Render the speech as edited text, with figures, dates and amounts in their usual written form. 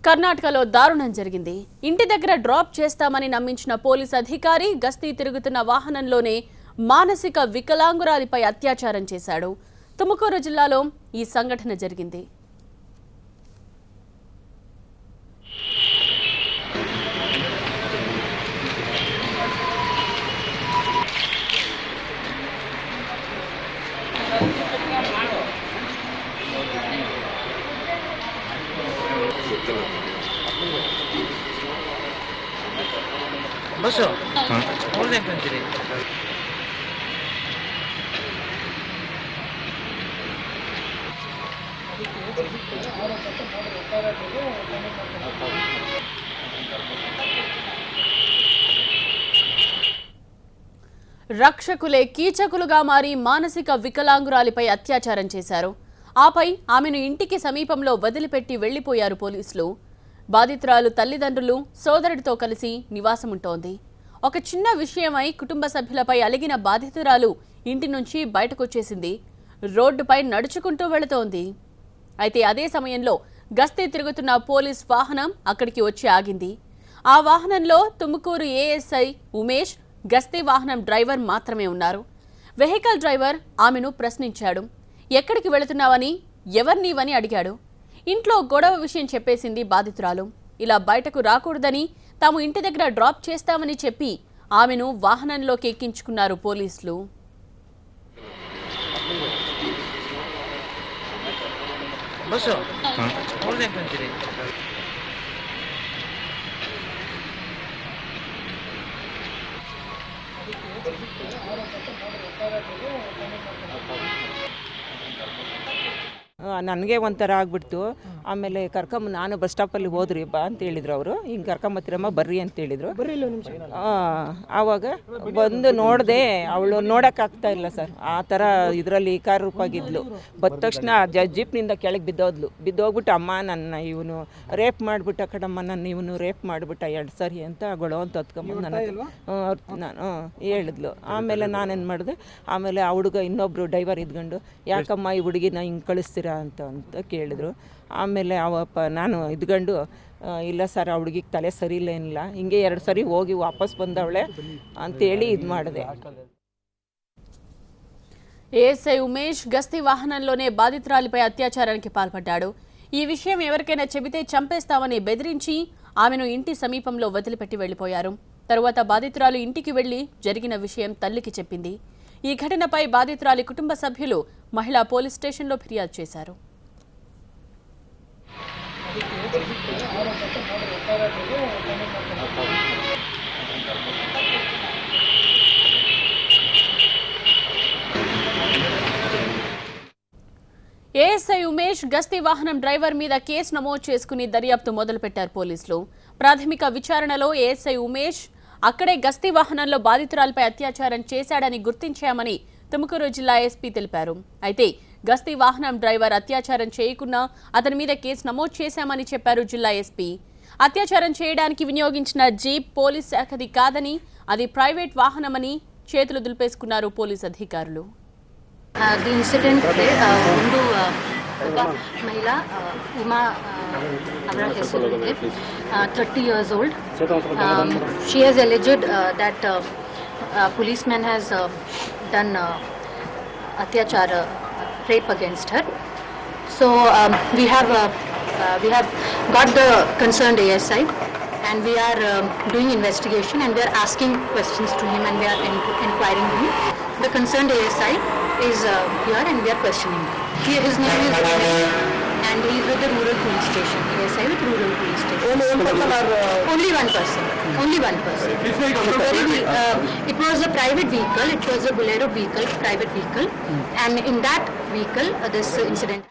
కర్ణాటకలో దారుణం జరిగింది. ఇంటి దగ్గర డ్రాప్ చేస్తామని నమ్మించిన పోలీస్ అధికారి గస్తీ తిరుగుతున్న వాహనంలోనే మానసిక వికలాంగురాలిపై అత్యాచారం చేశాడు. తుముకూరు జిల్లాలో ఈ సంఘటన జరిగింది. बस और देखते రక్షకులే కీచకులుగా మారి మానసిక వికలాంగురాలిపై అత్యాచారం చేశారు. ఆపై ఆమెను ఇంటికి సమీపంలో వదిలిపెట్టి వెళ్లిపోయారు పోలీసులు. బాధితురాలు తల్లిదండ్రులు సోదరుడితో కలిసి నివాసముంటోంది. ఒక చిన్న విషయమై కుటుంబ సభ్యులపై అలిగిన బాధితురాలు ఇంటి నుంచి బయటకొచ్చేసింది. రోడ్డుపై నడుచుకుంటూ వెళుతోంది. అయితే అదే సమయంలో గస్తీ తిరుగుతున్న పోలీస్ వాహనం అక్కడికి వచ్చి ఆగింది. ఆ వాహనంలో తుముకూరు ఏఎస్ఐ ఉమేష్, గస్తీ వాహనం డ్రైవర్ మాత్రమే ఉన్నారు. వెహికల్ డ్రైవర్ ఆమెను ప్రశ్నించాడు. ఎక్కడికి వెళుతున్నావని, ఎవరినీవని అడిగాడు. ఇంట్లో గొడవ విషయం చెప్పేసింది బాధితురాలు. ఇలా బయటకు రాకూడదని, తాము ఇంటి దగ్గర డ్రాప్ చేస్తామని చెప్పి ఆమెను వాహనంలోకి ఎక్కించుకున్నారు పోలీసులు. ನನಗೆ ಒಂಥರ ಆಗ್ಬಿಡ್ತು. ಆಮೇಲೆ ನಾನು ಬಸ್ ಸ್ಟಾಪಲ್ಲಿ ಹೋದ್ರಿ ಬಾ ಅಂತ ಹೇಳಿದ್ರು ಅವರು. ಹಿಂಗೆ ಕರ್ಕೊಂಬತ್ತಿರಮ್ಮ ಬರ್ರಿ ಅಂತ ಹೇಳಿದ್ರು. ಆವಾಗ ಬಂದು ನೋಡಿದೆ, ಅವಳು ನೋಡೋಕ್ಕಾಗ್ತಾ ಇಲ್ಲ ಸರ್. ಆ ಥರ ಇದರಲ್ಲಿ ಕಾರೂಪಾಗಿದ್ಲು. ಬಂದ ತಕ್ಷಣ ಜೀಪ್ನಿಂದ ಕೆಳಗೆ ಬಿದ್ದೋಗ್ಬಿಟ್ಟು ಅಮ್ಮ ನನ್ನ ಇವನು ರೇಪ್ ಮಾಡಿಬಿಟ್ಟ ಕಡಮ್ಮ, ನನ್ನ ಇವನು ರೇಪ್ ಮಾಡಿಬಿಟ್ಟ 2 ಸರಿ ಅಂತ ಗೊಳೋ ಅಂತ ಹತ್ಕೊಂಬಂದು ನಾನು ಹೇಳಿದ್ಲು. ಆಮೇಲೆ ನಾನೇನು ಮಾಡಿದೆ, ಆಮೇಲೆ ಆ ಹುಡುಗ ಇನ್ನೊಬ್ಬರು ಡ್ರೈವರ್ ಇದ್ಕೊಂಡು ಯಾಕಮ್ಮ ಈ ಹುಡುಗಿನ ಹಿಂಗೆ ಕಳಿಸ್ತೀರಾ ಅಂತ ಕೇಳಿದ್ರು. ಆಮೇಲೆ ನಾನು ಇದ್ಕೊಂಡು ಇಲ್ಲ ಸರ್, ಆ ಹುಡುಗಿಗೆ ತಲೆ ಸರಿ ಏನಿಲ್ಲ, ಹಿಂಗೆ 2 ಸರಿ ಹೋಗಿ ವಾಪಸ್ ಬಂದವಳೆ ಅಂತೇಳಿ ಇದು ಮಾಡಿದೆ. ఏఎస్ఐ ఉమేష్ గస్తీ వాహనంలోనే బాధితురాలిపై అత్యాచారానికి పాల్పడ్డాడు. ఈ విషయం ఎవరికైనా చెబితే చంపేస్తామని బెదిరించి ఆమెను ఇంటి సమీపంలో వదిలిపెట్టి వెళ్లిపోయారు. తరువాత బాధితురాలు ఇంటికి వెళ్లి జరిగిన విషయం తల్లికి చెప్పింది. ఈ ఘటనపై బాధితురాలి కుటుంబ సభ్యులు మహిళా పోలీస్ స్టేషన్లో ఫిర్యాదు చేశారు. ఏఎస్ఐ ఉమేష్ గస్తీ వాహనం డ్రైవర్ మీద కేసు నమోదు చేసుకుని దర్యాప్తు మొదలుపెట్టారు పోలీసులు. ప్రాథమిక విచారణలో ఏఎస్ఐ ఉమేష్ అక్కడే గస్తీ వాహనంలో బాధితురాలపై అత్యాచారం చేశాడని గుర్తించామని తుముకూరు జిల్లా ఎస్పీ తెలిపారు. అయితే గస్తీ వాహనం డ్రైవర్ అత్యాచారం చేయకున్నా అతని మీద కేసు నమోదు చేశామని చెప్పారు జిల్లా ఎస్పీ. అత్యాచారం చేయడానికి వినియోగించిన జీప్ పోలీస్ శాఖది కాదని, అది ప్రైవేట్ వాహనమని చేతులు దులిపేసుకున్నారు పోలీస్ అధికారులు. The incident ಒಂದು ಮಹಿಳಾ ಉಮಾ ಅವರ ಹೆಸರು ಇದೆ, 30 years old. She has alleged that policeman has done atyachar, rape against her. So we have got the concerned ASI and we are doing investigation and we are asking questions to him and we are inquiring him. The concerned ASI is here and we are questioning him. His name is and he is with the rural police station. ASI with rural police station. Only one person. Only one person. It was a private vehicle. It was a Bolero vehicle, private vehicle, and in that vehicle this incident.